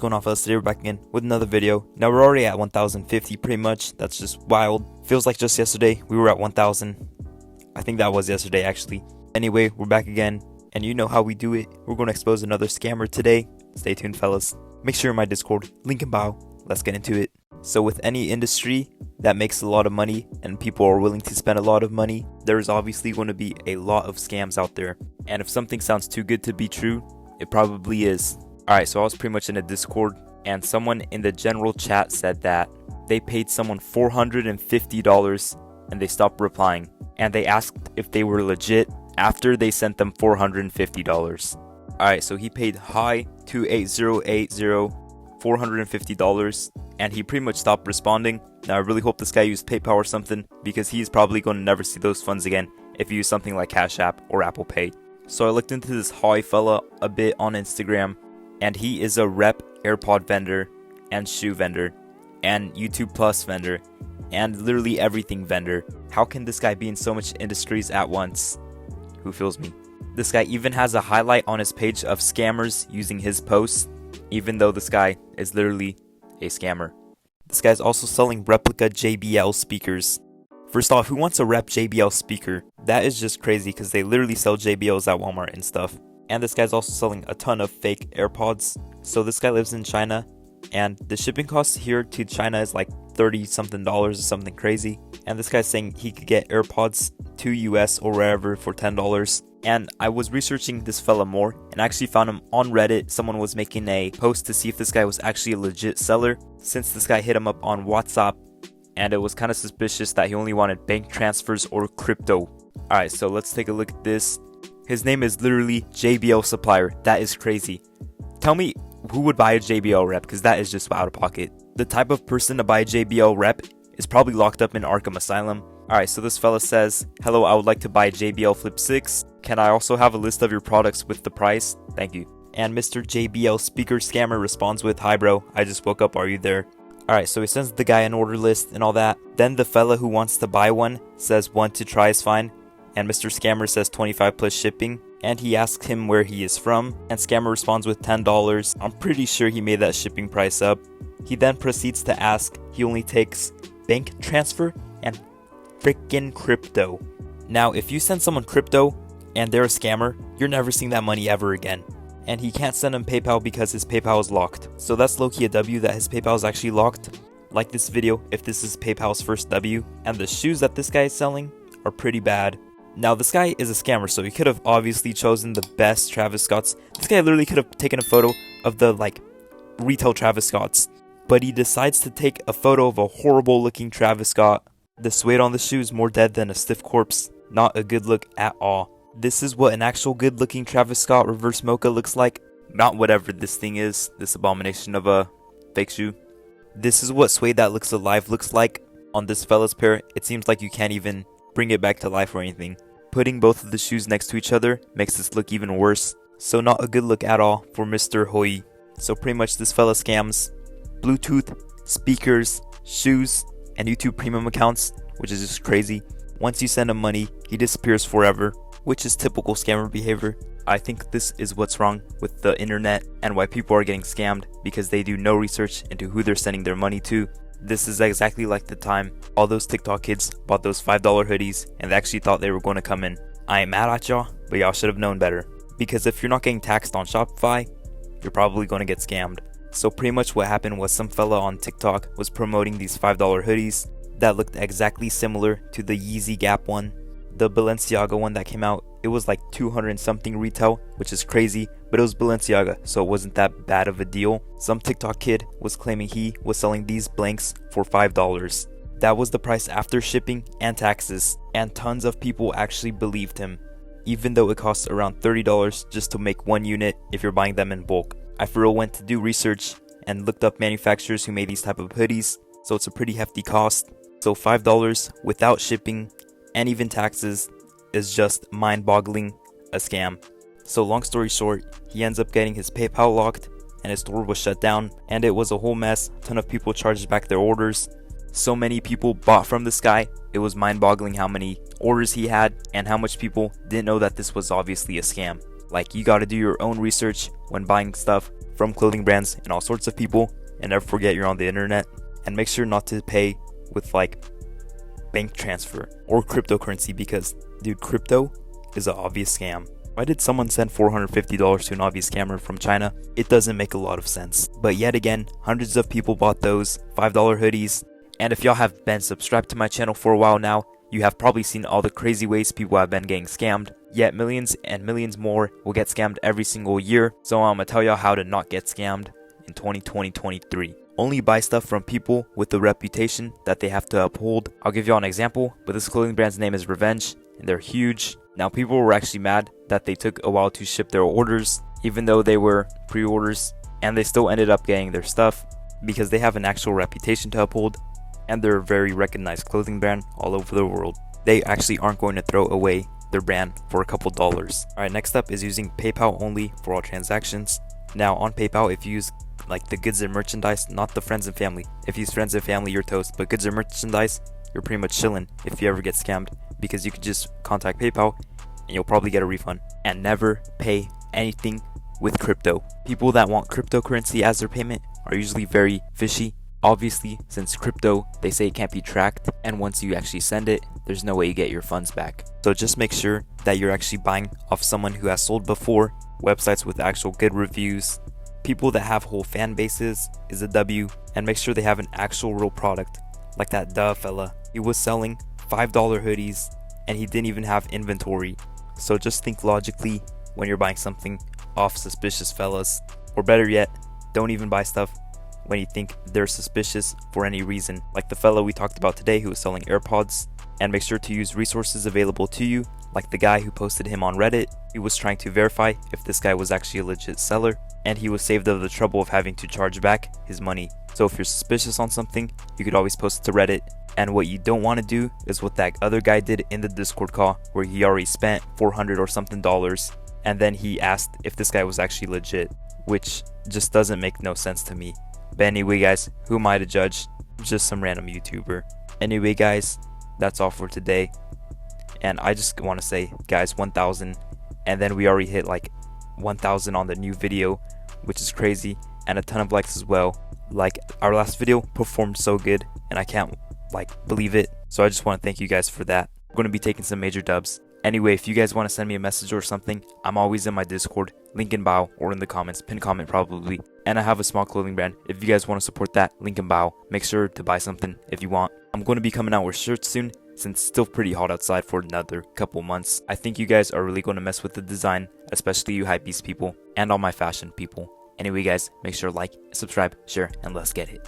going on, fellas? Today we're back again with another video. Now we're already at 1050 pretty much. That's just wild. Feels like just yesterday we were at 1000. I think that was yesterday actually. Anyway, we're back again, and you know how we do it. We're going to expose another scammer today. Stay tuned, fellas. Make sure you're in my Discord, link in bio. Let's get into it. So with any industry that makes a lot of money and people are willing to spend a lot of money, there is obviously going to be a lot of scams out there. And if something sounds too good to be true, it probably is. Alright, so I was pretty much in a Discord, and someone in the general chat said that they paid someone $450 and they stopped replying. And they asked if they were legit after they sent them $450. Alright, so he paid hi28080 $450 and he pretty much stopped responding. Now I really hope this guy used PayPal or something, because he's probably going to never see those funds again if you use something like Cash App or Apple Pay. So I looked into this hi fella a bit on Instagram, and he is a rep AirPod vendor and shoe vendor and YouTube Plus vendor and literally everything vendor. How can this guy be in so much industries at once? Who feels me? This guy even has a highlight on his page of scammers using his posts, even though this guy is literally a scammer. This guy's also selling replica JBL speakers. First off, who wants a rep JBL speaker? That is just crazy, because they literally sell JBLs at Walmart and stuff. And this guy's also selling a ton of fake AirPods. So this guy lives in China, and the shipping cost here to China is like $30 something or something crazy. And this guy's saying he could get AirPods to US or wherever for $10. And I was researching this fella more and actually found him on Reddit. Someone was making a post to see if this guy was actually a legit seller, since this guy hit him up on WhatsApp, and it was kind of suspicious that he only wanted bank transfers or crypto. Alright, so let's take a look at this. His name is literally JBL Supplier. That is crazy. Tell me who would buy a JBL rep, because that is just out of pocket. The type of person to buy a JBL rep is probably locked up in Arkham Asylum. Alright, so this fella says, "Hello, I would like to buy a JBL Flip 6. Can I also have a list of your products with the price? Thank you." And Mr. JBL Speaker Scammer responds with, "Hi bro, I just woke up, are you there?" Alright, so he sends the guy an order list and all that. Then the fella who wants to buy one says one to try is fine. And Mr. Scammer says 25 plus shipping. And he asks him where he is from. And Scammer responds with $10. I'm pretty sure he made that shipping price up. He then proceeds to ask he only takes bank transfer and freaking crypto. Now, if you send someone crypto and they're a scammer, you're never seeing that money ever again. And he can't send him PayPal because his PayPal is locked. So that's low-key a W that his PayPal is actually locked. Like this video if this is PayPal's first W. And the shoes that this guy is selling are pretty bad. Now this guy is a scammer, so he could have obviously chosen the best Travis Scotts. This guy literally could have taken a photo of the retail Travis Scotts. But he decides to take a photo of a horrible looking Travis Scott. The suede on the shoe is more dead than a stiff corpse. Not a good look at all. This is what an actual good looking Travis Scott reverse mocha looks like. Not whatever this thing is, this abomination of a fake shoe. This is what suede that looks alive looks like. On this fella's pair, it seems like you can't even bring it back to life or anything. Putting both of the shoes next to each other makes this look even worse. So not a good look at all for Mr. Hoi. So pretty much this fella scams Bluetooth, speakers, shoes, and YouTube premium accounts, which is just crazy. Once you send him money, he disappears forever, which is typical scammer behavior. I think this is what's wrong with the internet and why people are getting scammed, because they do no research into who they're sending their money to. This is exactly like the time all those TikTok kids bought those $5 hoodies and they actually thought they were going to come in. I ain't mad at y'all, but y'all should have known better. Because if you're not getting taxed on Shopify, you're probably going to get scammed. So pretty much what happened was some fella on TikTok was promoting these $5 hoodies that looked exactly similar to the Yeezy Gap one. The Balenciaga one that came out, it was like 200 and something retail, which is crazy, but it was Balenciaga, so it wasn't that bad of a deal. Some TikTok kid was claiming he was selling these blanks for $5. That was the price after shipping and taxes, and tons of people actually believed him, even though it costs around $30 just to make one unit if you're buying them in bulk. I for real went to do research and looked up manufacturers who made these type of hoodies, so it's a pretty hefty cost. So $5 without shipping and even taxes is just mind-boggling a scam. So long story short, he ends up getting his PayPal locked and his store was shut down, and it was a whole mess. A ton of people charged back their orders. So many people bought from this guy. It was mind-boggling how many orders he had and how much people didn't know that this was obviously a scam. Like, you gotta do your own research when buying stuff from clothing brands and all sorts of people, and never forget you're on the internet. And make sure not to pay with like bank transfer or cryptocurrency, because dude, crypto is an obvious scam. Why did someone send $450 to an obvious scammer from China? It doesn't make a lot of sense. But yet again, hundreds of people bought those $5 hoodies. And if y'all have been subscribed to my channel for a while now, you have probably seen all the crazy ways people have been getting scammed. Yet millions and millions more will get scammed every single year. So I'm gonna tell y'all how to not get scammed in 2020-23. Only buy stuff from people with the reputation that they have to uphold. I'll give y'all an example, but this clothing brand's name is Revenge, and they're huge. Now people were actually mad that they took a while to ship their orders, even though they were pre-orders, and they still ended up getting their stuff because they have an actual reputation to uphold, and they're a very recognized clothing brand all over the world. They actually aren't going to throw away their brand for a couple dollars. Alright, next up is using PayPal only for all transactions. Now on PayPal, if you use like the goods and merchandise, not the friends and family. If you use friends and family, you're toast, but goods and merchandise, you're pretty much chilling if you ever get scammed, because you could just contact PayPal and you'll probably get a refund. And never pay anything with crypto. People that want cryptocurrency as their payment are usually very fishy. Obviously, since crypto, they say it can't be tracked, and once you actually send it, there's no way you get your funds back. So just make sure that you're actually buying off someone who has sold before, websites with actual good reviews. People that have whole fan bases is a W, and make sure they have an actual real product, like that duh fella. He was selling $5 hoodies and he didn't even have inventory. So just think logically when you're buying something off suspicious fellas, or better yet, don't even buy stuff when you think they're suspicious for any reason, like the fellow we talked about today who was selling AirPods. And make sure to use resources available to you, like the guy who posted him on Reddit. He was trying to verify if this guy was actually a legit seller, and he was saved of the trouble of having to charge back his money. So if you're suspicious on something, you could always post it to Reddit. And what you don't want to do is what that other guy did in the Discord call, where he already spent $400 or something, and then he asked if this guy was actually legit, which just doesn't make no sense to me. But anyway guys, who am I to judge? Just some random YouTuber. Anyway guys, that's all for today. And I just want to say, guys, 1,000, and then we already hit like 1,000 on the new video, which is crazy, and a ton of likes as well. Like, our last video performed so good, and I can't like believe it. So I just want to thank you guys for that. I'm going to be taking some major dubs. Anyway, if you guys want to send me a message or something, I'm always in my Discord, link in bio, or in the comments, pinned comment probably. And I have a small clothing brand. If you guys want to support that, link in bio. Make sure to buy something if you want. I'm going to be coming out with shirts soon, since it's still pretty hot outside for another couple months. I think you guys are really going to mess with the design, especially you hypebeast people, and all my fashion people. Anyway guys, make sure to like, subscribe, share, and let's get it.